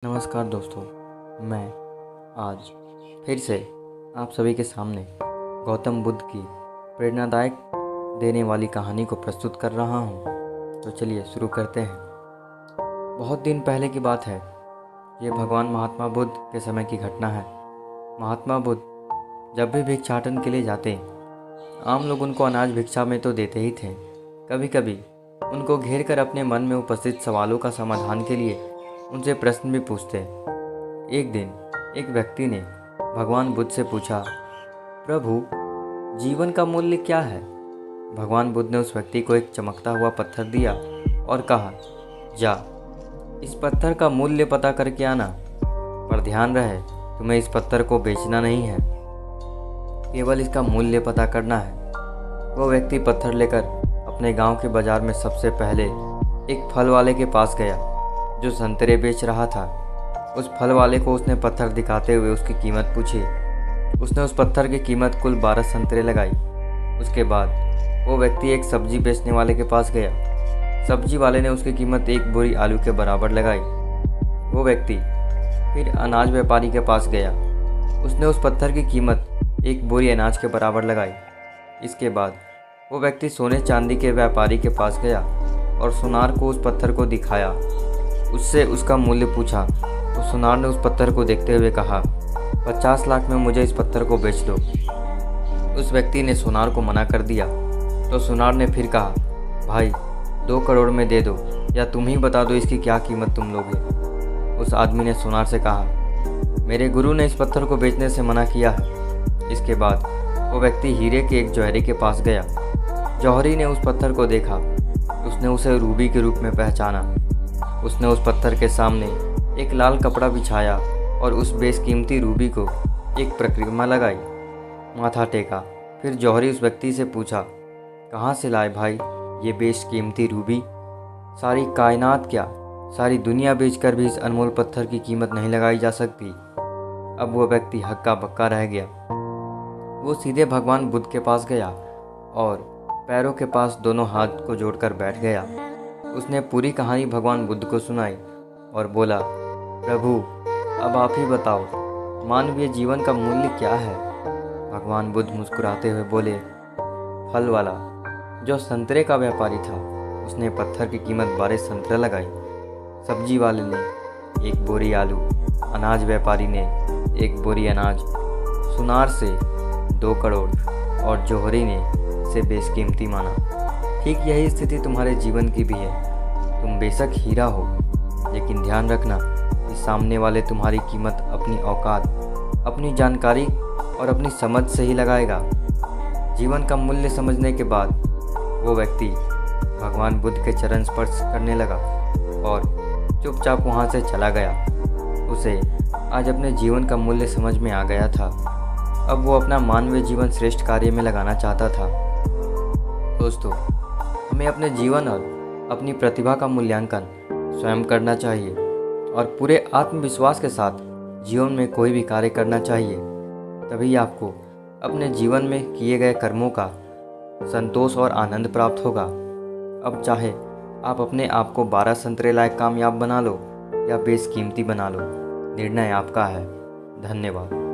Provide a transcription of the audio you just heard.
नमस्कार दोस्तों, मैं आज फिर से आप सभी के सामने गौतम बुद्ध की प्रेरणादायक देने वाली कहानी को प्रस्तुत कर रहा हूँ। तो चलिए शुरू करते हैं। बहुत दिन पहले की बात है। ये भगवान महात्मा बुद्ध के समय की घटना है। महात्मा बुद्ध जब भी भिक्षाटन के लिए जाते, आम लोग उनको अनाज भिक्षा में तो देते ही थे, कभी कभी उनको घेर कर अपने मन में उपस्थित सवालों का समाधान के लिए उनसे प्रश्न भी पूछते। एक दिन एक व्यक्ति ने भगवान बुद्ध से पूछा, प्रभु, जीवन का मूल्य क्या है? भगवान बुद्ध ने उस व्यक्ति को एक चमकता हुआ पत्थर दिया और कहा, जा, इस पत्थर का मूल्य पता करके आना, पर ध्यान रहे तुम्हें इस पत्थर को बेचना नहीं है, केवल इसका मूल्य पता करना है। वो व्यक्ति पत्थर लेकर अपने गांव के बाजार में सबसे पहले एक फल वाले के पास गया जो संतरे बेच रहा था। उस फल वाले को उसने पत्थर दिखाते हुए उसकी कीमत पूछी। उसने उस पत्थर की कीमत कुल 12 संतरे लगाई। उसके बाद वो व्यक्ति एक सब्जी बेचने वाले के पास गया। सब्जी वाले ने उसकी कीमत एक बोरी आलू के बराबर लगाई। वो व्यक्ति फिर अनाज व्यापारी के पास गया। उसने उस पत्थर की कीमत एक बोरी अनाज के बराबर लगाई। इसके बाद वो व्यक्ति सोने चांदी के व्यापारी के पास गया और सुनार को उस पत्थर को दिखाया। उससे उसका मूल्य पूछा तो सुनार ने उस पत्थर को देखते हुए कहा, 50 लाख में मुझे इस पत्थर को बेच दो। उस व्यक्ति ने सुनार को मना कर दिया तो सुनार ने फिर कहा, भाई 2 करोड़ में दे दो, या तुम ही बता दो इसकी क्या कीमत तुम लोगे। उस आदमी ने सुनार से कहा, मेरे गुरु ने इस पत्थर को बेचने से मना किया है। इसके बाद वो व्यक्ति हीरे के एक जौहरी के पास गया। जौहरी ने उस पत्थर को देखा। उसने उसे रूबी के रूप में पहचाना। उसने उस पत्थर के सामने एक लाल कपड़ा बिछाया और उस बेशकीमती रूबी को एक परिक्रमा लगाई, माथा टेका। फिर जौहरी उस व्यक्ति से पूछा, कहाँ से लाए भाई ये बेशकीमती रूबी? सारी कायनात क्या, सारी दुनिया बेचकर भी इस अनमोल पत्थर की कीमत नहीं लगाई जा सकती। अब वो व्यक्ति हक्का बक्का रह गया। वो सीधे भगवान बुद्ध के पास गया और पैरों के पास दोनों हाथ को जोड़कर बैठ गया। उसने पूरी कहानी भगवान बुद्ध को सुनाई और बोला, प्रभु, अब आप ही बताओ, मानवीय जीवन का मूल्य क्या है? भगवान बुद्ध मुस्कुराते हुए बोले, फल वाला जो संतरे का व्यापारी था उसने पत्थर की कीमत 12 संतरे लगाई। सब्जी वाले ने 1 बोरी आलू, अनाज व्यापारी ने 1 बोरी अनाज, सुनार से 2 करोड़ और जौहरी ने इसे बेशकीमती माना। ठीक यही स्थिति तुम्हारे जीवन की भी है। तुम बेशक हीरा हो, लेकिन ध्यान रखना कि सामने वाले तुम्हारी कीमत अपनी औकात, अपनी जानकारी और अपनी समझ से ही लगाएगा। जीवन का मूल्य समझने के बाद वो व्यक्ति भगवान बुद्ध के चरण स्पर्श करने लगा और चुपचाप वहाँ से चला गया। उसे आज अपने जीवन का मूल्य समझ में आ गया था। अब वो अपना मानवीय जीवन श्रेष्ठ कार्य में लगाना चाहता था। दोस्तों, हमें अपने जीवन और अपनी प्रतिभा का मूल्यांकन स्वयं करना चाहिए और पूरे आत्मविश्वास के साथ जीवन में कोई भी कार्य करना चाहिए। तभी आपको अपने जीवन में किए गए कर्मों का संतोष और आनंद प्राप्त होगा। अब चाहे आप अपने आप को 12 संतरे लायक कामयाब बना लो या बेशकीमती बना लो, निर्णय आपका है। धन्यवाद।